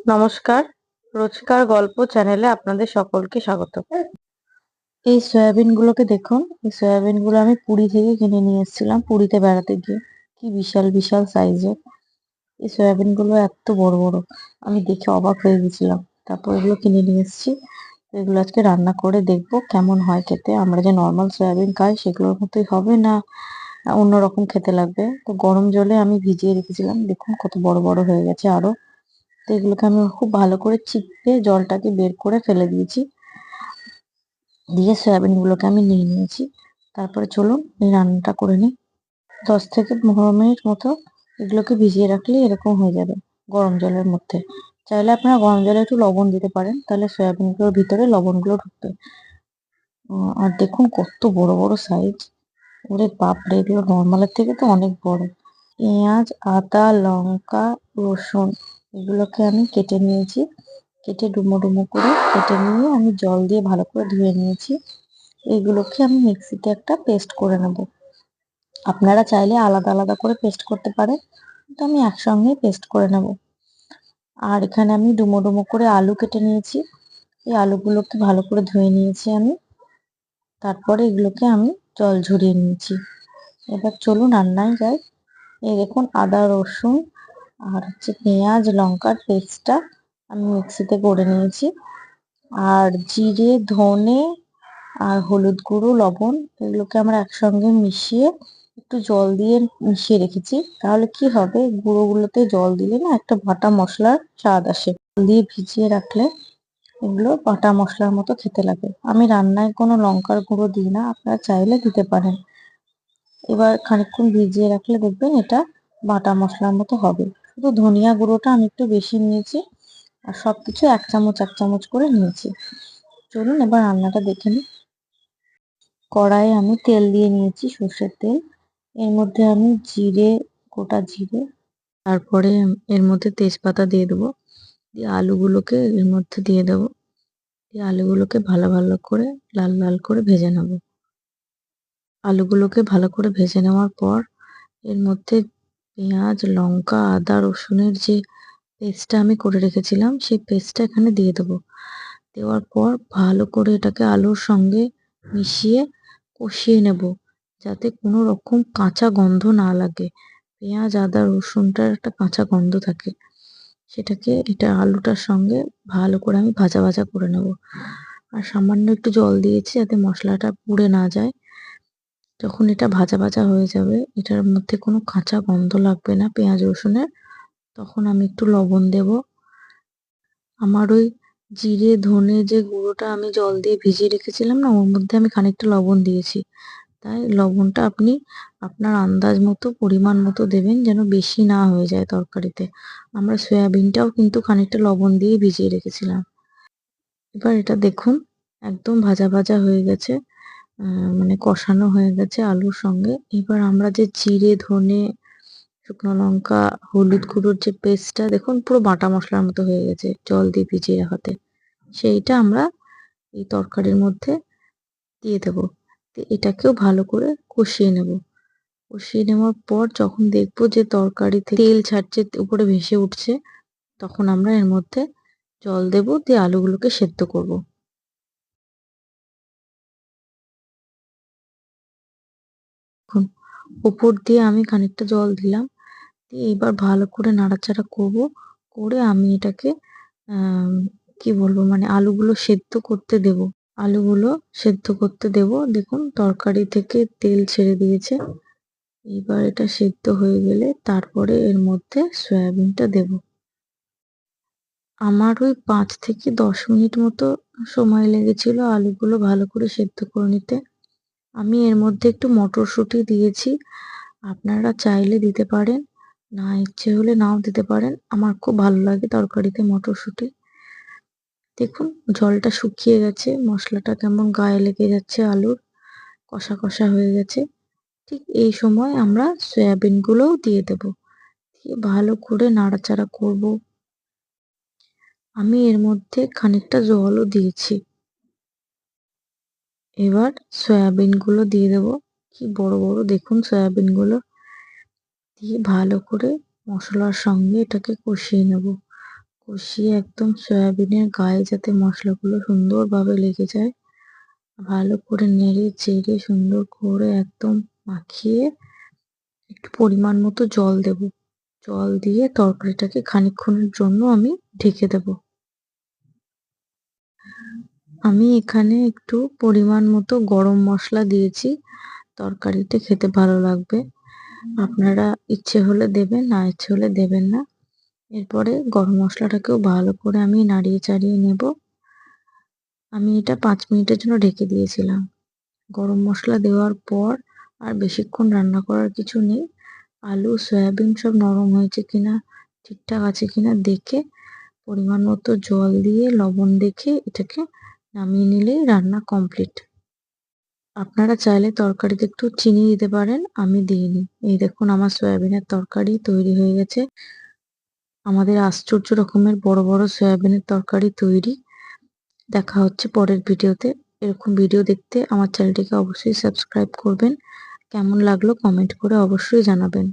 নমস্কার, রোজকার গল্প চ্যানেলে আপনাদের সকলকে স্বাগত। এই সয়াবিন গুলোকে দেখুন। এই সয়াবিন গুলো আমি পুরী থেকে কিনে নিয়ে এসেছিলাম পুরীতে বেড়াতে গিয়ে। কি বিশাল বিশাল সাইজের এই সয়াবিন গুলো, এত বড় বড়! আমি দেখে অবাক হয়ে গেছিলাম। তারপর এগুলো কিনে নিয়ে এসেছি। তো এগুলো আজকে রান্না করে দেখবো কেমন হয় খেতে। আমরা যে নর্মাল সয়াবিন খাই সেগুলোর মতোই হবে না অন্যরকম খেতে লাগবে। তো গরম জলে আমি ভিজিয়ে রেখেছিলাম, দেখুন কত বড় বড় হয়ে গেছে আরো। তো এগুলোকে আমি খুব ভালো করে চিপে জলটাকে বের করে ফেলে দিয়েছি। দিয়ে সয়াবিন গুলোকে আমি নিয়ে নিয়েছি। তারপরে চলুন এই রান্নাটা করে নিই। 10 থেকে 15 মিনিট মতো এগুলোকে ভিজিয়ে রাখলে এরকম হয়ে যাবে গরম জলের মধ্যে। চাইলে আপনারা গরম জলে একটু লবণ দিতে পারেন, তাহলে সয়াবিন গুলোর ভিতরে লবণগুলো ঢুকবে। আর দেখুন কত বড় বড় সাইজ! ওরে বাপরে, এগুলো নর্মালের থেকে তো অনেক বড়। পেঁয়াজ, আদা, লঙ্কা, রসুন এগুলোকে আমি কেটে নিয়েছি। কেটে ডুমো ডুমো করে কেটে নিয়ে আমি জল দিয়ে ভালো করে ধুয়ে নিয়েছি। এইগুলোকে আমি মিক্সিতে একটা পেস্ট করে নেব। আপনারা চাইলে আলাদা আলাদা করে পেস্ট করতে পারেন, কিন্তু আমি একসঙ্গেই পেস্ট করে নেব। আর এখানে আমি ডুমো ডুমো করে আলু কেটে নিয়েছি। এই আলুগুলোকে ভালো করে ধুয়ে নিয়েছি আমি। তারপরে এগুলোকে আমি জল ঝরিয়ে নিয়েছি। এবার চলুন রান্নায় যাই। এই দেখুন আদা, রসুন আর পেঁয়াজ লঙ্কার পেস্টটা আমি মিক্সিতে করে নিয়েছি। আর জিরে, ধনে আর হলুদ গুঁড়ো, লবণ এগুলোকে আমরা একসঙ্গে মিশিয়ে একটু জল দিয়ে মিশিয়ে রেখেছি। তাহলে কি হবে, গুঁড়োগুলোতে জল দিলে না একটা বাটা মশলার স্বাদ আসে। জল দিয়ে ভিজিয়ে রাখলে এগুলো বাটা মশলার মতো খেতে লাগে। আমি রান্নায় কোনো লঙ্কার গুঁড়ো দিই না, আপনারা চাইলে দিতে পারেন। এবার খানিকক্ষণ ভিজিয়ে রাখলে দেখবেন এটা বাটা মশলার মতো হবে। শুধু ধনিয়া গুঁড়োটা আমি একটু বেশি নিয়েছি, আর সবকিছু 1 চামচ 1 চামচ করে নিয়েছি। চলুন এবার রান্নাটা দেখে নিই। কড়াইয়ে আমি তেল দিয়ে নিয়েছি, সর্ষের তেল। এর মধ্যে আমি জিরে, গোটা জিরে, তারপরে এর মধ্যে তেজপাতা দিয়ে দেবো। দিয়ে আলুগুলোকে এর মধ্যে দিয়ে দেবো। দিয়ে আলুগুলোকে ভালো ভালো করে লাল লাল করে ভেজে নেব। আলুগুলোকে ভালো করে ভেজে নেওয়ার পর এর মধ্যে পেঁয়াজ, লঙ্কা, আদা, রসুনের যে পেস্টটা আমি করে রেখেছিলাম সেই পেস্টটা এখানে দিয়ে দেবো। দেওয়ার পর ভালো করে এটাকে আলুর সঙ্গে মিশিয়ে কষিয়ে নেব, যাতে কোনো রকম কাঁচা গন্ধ না লাগে। পেঁয়াজ, আদা, রসুনটার একটা কাঁচা গন্ধ থাকে, সেটাকে এটা আলুটার সঙ্গে ভালো করে আমি ভাজা ভাজা করে নেব। আর সামান্য একটু জল দিয়েছি যাতে মশলাটা পুড়ে না যায়। যখন এটা ভাজা ভাজা হয়ে যাবে, এটার মধ্যে কোনো কাঁচা গন্ধ লাগবে না পেঁয়াজ রসুনের, তখন আমি একটু লবণ দেব। আমার ওই জিরে ধনে যে গুঁড়োটা আমি জল দিয়ে ভিজিয়ে রেখেছিলাম না, ওর মধ্যে আমি খানিকটা লবণ দিয়েছি। তাই লবণটা আপনি আপনার আন্দাজ মতো পরিমাণ মতো দেবেন, যেন বেশি না হয়ে যায় তরকারিতে। আমরা সয়াবিনটাও কিন্তু খানিকটা লবণ দিয়ে ভিজিয়ে রেখেছিলাম। এবার এটা দেখুন একদম ভাজা ভাজা হয়ে গেছে, মানে কষানো হয়ে গেছে আলুর সঙ্গে। এবার আমরা যে জিরে, ধনে, শুকনো লঙ্কা, হলুদ গুঁড়োর যে পেস্টটা দেখুন পুরো বাটা মশলার মতো হয়ে গেছে জল দিয়ে ভিজিয়ে রাখাতে, সেইটা আমরা এই তরকারির মধ্যে দিয়ে দেবো। এটাকেও ভালো করে কষিয়ে নেব। কষিয়ে নেওয়ার পর যখন দেখবো যে তরকারি থেকে তেল ছাড়ছে, উপরে ভেসে উঠছে, তখন আমরা এর মধ্যে জল দেব, দিয়ে আলুগুলোকে সেদ্ধ করব। এখন উপর দিয়ে আমি খানিকটা জল দিলাম, দিয়ে এবার ভালো করে নাড়াচাড়া করব। করে আমি এটাকে আহ কি বলবো, মানে আলুগুলো সেদ্ধ করতে দেব। আলুগুলো সেদ্ধ করতে দেব। দেখুন তরকারি থেকে তেল ছেড়ে দিয়েছে। এবার এটা সেদ্ধ হয়ে গেলে তারপরে এর মধ্যে সয়াবিনটা দেব। আমার ওই 5 থেকে 10 মিনিট মতো সময় লেগেছিল আলুগুলো ভালো করে সেদ্ধ করে নিতে। আমি এর মধ্যে একটু মটরশুঁটি দিয়েছি, আপনারা চাইলে দিতে পারেন, না ইচ্ছে হলে নাও দিতে পারেন। আমার খুব ভালো লাগে তরকারিতে মটরশুঁটি। দেখুন জলটা শুকিয়ে গেছে, মশলাটা কেমন গায়ে লেগে যাচ্ছে, আলুর কষা কষা হয়ে গেছে। ঠিক এই সময় আমরা সয়াবিন গুলোও দিয়ে দেব, দিয়ে ভালো করে নাড়াচাড়া করব। আমি এর মধ্যে খানিকটা জলও দিয়েছি। এবার সয়াবিন গুলো দিয়ে দেব। কি বড় বড় দেখুন সয়াবিন গুলো। দিয়ে ভালো করে মশলার সঙ্গে এটাকে কষিয়ে নেব। কষিয়ে একদম সয়াবিনের গায়ে যাতে মশলাগুলো সুন্দরভাবে লেগে যায়, ভালো করে নেড়ে চেড়ে সুন্দর করে একদম মাখিয়ে একটু পরিমাণ মতো জল দেব। জল দিয়ে তরকারিটাকে খানিকক্ষণের জন্য আমি ঢেকে দেব। আমি এখানে একটু পরিমাণ মতো গরম মসলা দিয়েছি, তরকারিতে খেতে ভালো লাগবে। আপনারা ইচ্ছে হলে দেবেন, না ইচ্ছে হলে দেবেন না। এরপরে গরম মশলাটাকেও ভালো করে আমি নাড়িয়ে চাড়িয়ে নেব। আমি এটা 5 মিনিটের জন্য ঢেকে দিয়েছিলাম। গরম মশলা দেওয়ার পর আর বেশিক্ষণ রান্না করার কিছু নেই। আলু, সয়াবিন সব নরম হয়েছে কিনা, ঠিকঠাক আছে কিনা দেখে পরিমাণ মতো জল দিয়ে লবণ দেখে এটাকে নামিয়ে নিলেই রান্না কমপ্লিট। আপনারা চাইলে তরকারিতে একটু চিনি দিতে পারেন, আমি দিইনি। এই দেখুন আমার সয়াবিনের তরকারি তৈরি হয়ে গেছে। আমাদের আশ্চর্য রকমের বড় বড় সয়াবিনের তরকারি তৈরি। দেখা হচ্ছে পরের ভিডিওতে। এরকম ভিডিও দেখতে আমার চ্যানেলটিকে অবশ্যই সাবস্ক্রাইব করবেন। কেমন লাগলো কমেন্ট করে অবশ্যই জানাবেন।